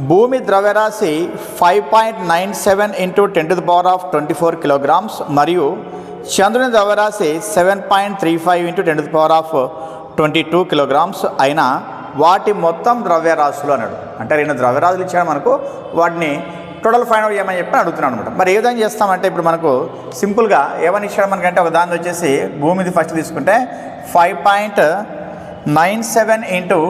భూమి ద్రవ్యరాశి 5.97 into 10⁻24 kilograms మరియు చంద్రుని ద్రవ్యరాశి 7.35 ఇంటూ 10⁻22 కిలోగ్రామ్స్ అయినా వాటి మొత్తం ద్రవ్యరాశులు అన్నాడు. అంటే రెండు ద్రవ్యరాశులు ఇచ్చాడు మనకు, వాటిని టోటల్ ఫైండ్ అవుట్ చేయమని చెప్పి అడుగుతున్నాను అనమాట. మరి ఏ విధంగా చేస్తామంటే ఇప్పుడు మనకు సింపుల్గా ఏమని ఇచ్చాడు మనకంటే ఒక దాని వచ్చేసి భూమిది ఫస్ట్ తీసుకుంటే 5.97 ఇంటూ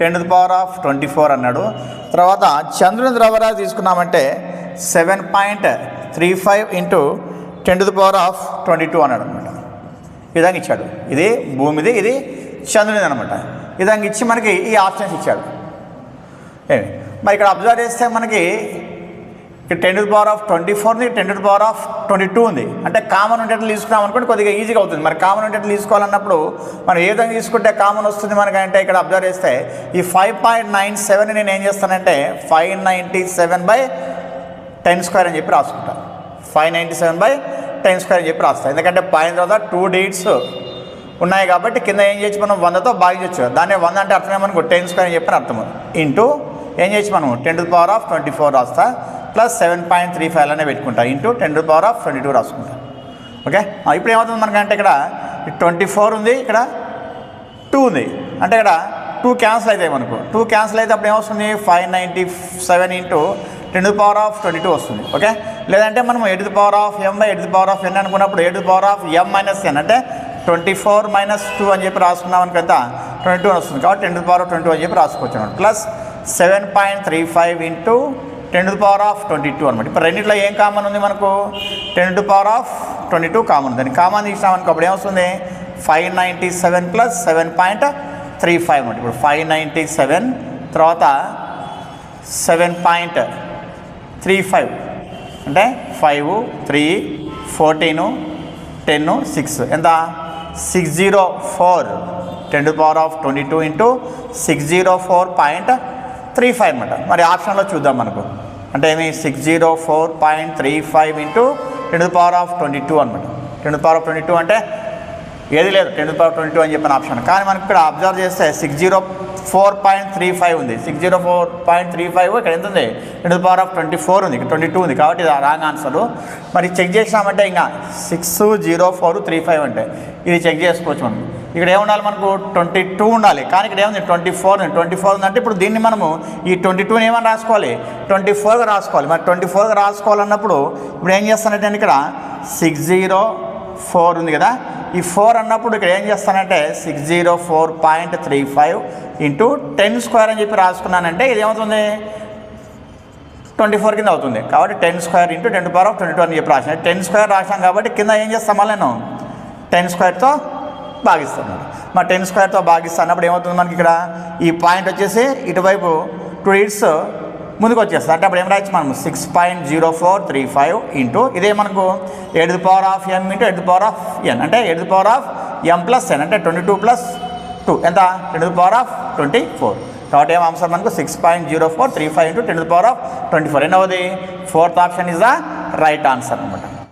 10⁻24 అన్నాడు. తర్వాత చంద్రుని ద్రవ్యరాశి తీసుకున్నామంటే 7.35 ఇంటూ 10⁻22 అన్నాడు అనమాట. ఈ విధంగా ఇచ్చాడు. ఇది భూమిది, ఇది చంద్రునిది అనమాట. ఈ విధంగా ఇచ్చి మనకి ఈ ఆప్షన్స్ ఇచ్చాడు. మరి ఇక్కడ అబ్జర్వ్ చేస్తే మనకి ఇక్కడ 10⁻24 ఉంది, 10⁻22 ఉంది. అంటే కామన్ ఉండేట్లు తీసుకున్నాం అనుకోండి కొద్దిగా ఈజీగా అవుతుంది. మరి కామన్ ఉండేట్లు తీసుకోవాలన్నప్పుడు మనం ఏ విధంగా తీసుకుంటే కామన్ వస్తుంది మనకంటే ఇక్కడ అబ్జర్వ్ చేస్తే ఈ 5.97 నేను ఏం చేస్తానంటే 597/10² అని చెప్పి రాసుకుంటాను. 597/10² అని చెప్పి రాస్తాను. ఎందుకంటే పైన తర్వాత 2 digits ఉన్నాయి కాబట్టి కింద ఏం చేయొచ్చు మనం 100తో భాగించవచ్చు. దాన్ని 100 అంటే అర్థమేమనుకో 10² అని చెప్పి అర్థం. ఇంటూ ఏం చేయొచ్చు మనం 10⁻24 రాస్తా ప్లస్ 7.35 అనే పెట్టుకుంటా ఇంటూ 10⁻22 రాసుకుంటా. ఓకే, ఇప్పుడు ఏమవుతుంది మనకంటే ఇక్కడ 24 ఉంది, ఇక్కడ 2 ఉంది. అంటే ఇక్కడ 2 క్యాన్సిల్ అవుతాయి మనకు. 2 క్యాన్సిల్ అయితే అప్పుడు ఏమొస్తుంది 597 ఇంటూ 10⁻22 వస్తుంది. ఓకే, లేదంటే మనం 8m/8n అనుకున్నప్పుడు 8m-n అంటే 24 - 2 అని చెప్పి రాసుకున్నాం అనుకంత 22 వస్తుంది. కాబట్టి 10⁻22 అని చెప్పి రాసుకోవచ్చు అనమాట. ప్లస్ 7.35 ఇంటూ 10⁻22 అనమాట. ఇప్పుడు రెండింటిలో ఏం కామన్ ఉంది మనకు 10⁻22 కామన్ ఉంది. దాన్ని కామన్ తీసినామనుకో అప్పుడు ఏమొస్తుంది 597 ప్లస్ 7.35 అనమాట. ఇప్పుడు 597 తర్వాత 7.35 అంటే 5, 3, 14, 10, 6 ఎంత 604 10⁻22 ఇంటూ 604.35 అనమాట. మరి ఆప్షన్లో చూద్దాం మనకు అంటే ఏమి 604.35 ఇంటూ 10⁻22 అనమాట. 10⁻22 అంటే ఏది లేదు 10⁻22 అని చెప్పిన ఆప్షన్. కానీ మనకి ఇక్కడ అబ్జర్వ్ చేస్తే 604.35 ఉంది. 604.35 ఇక్కడ ఎంత ఉంది 10⁻24 ఉంది, ఇక్కడ 22 ఉంది. కాబట్టి ఇది రాంగ్ ఆన్సర్. మరి చెక్ చేసినామంటే ఇంకా 60435 అంటే ఇది చెక్ చేసుకోవచ్చు మనం. ఇక్కడ ఏముండాలి మనకు 22 ఉండాలి, కానీ ఇక్కడ ఏముంది 24 ఉంది. 24 ఉందంటే ఇప్పుడు దీన్ని మనము ఈ 22ని ఏమని రాసుకోవాలి 24గా రాసుకోవాలి. మరి 24గా రాసుకోవాలన్నప్పుడు ఇప్పుడు ఏం చేస్తానంటే ఇక్కడ 604 ఉంది కదా, ఈ 4 అన్నప్పుడు ఇక్కడ ఏం చేస్తానంటే 604.35 ఇంటూ 10² అని చెప్పి రాసుకున్నానంటే ఇది ఏమవుతుంది 24 కింద అవుతుంది. కాబట్టి 10² ఇంటూ 10⁻22 అని చెప్పి రాసాను. 10² రాసాం కాబట్టి కింద ఏం చేస్తాం మళ్ళీ నేను 10² భాగిస్తున్నాను. మరి 10² భాగిస్తున్నప్పుడు ఏమవుతుంది మనకి ఇక్కడ ఈ పాయింట్ వచ్చేసి ఇటువైపు 2 digits ముందుకు వచ్చేస్తుంది. అంటే అప్పుడు ఏం రాయొచ్చు మనం 6.0435 ఇంటూ ఇదే మనకు 8m ఇంటూ 8n అంటే 8m+n అంటే 22 + 2 ఎంత 10⁻24. కాబట్టి ఏం ఆన్సర్ మనకు 6.0435 into 10⁻24. ఎన్నవది 4th option is the right answer అనమాట.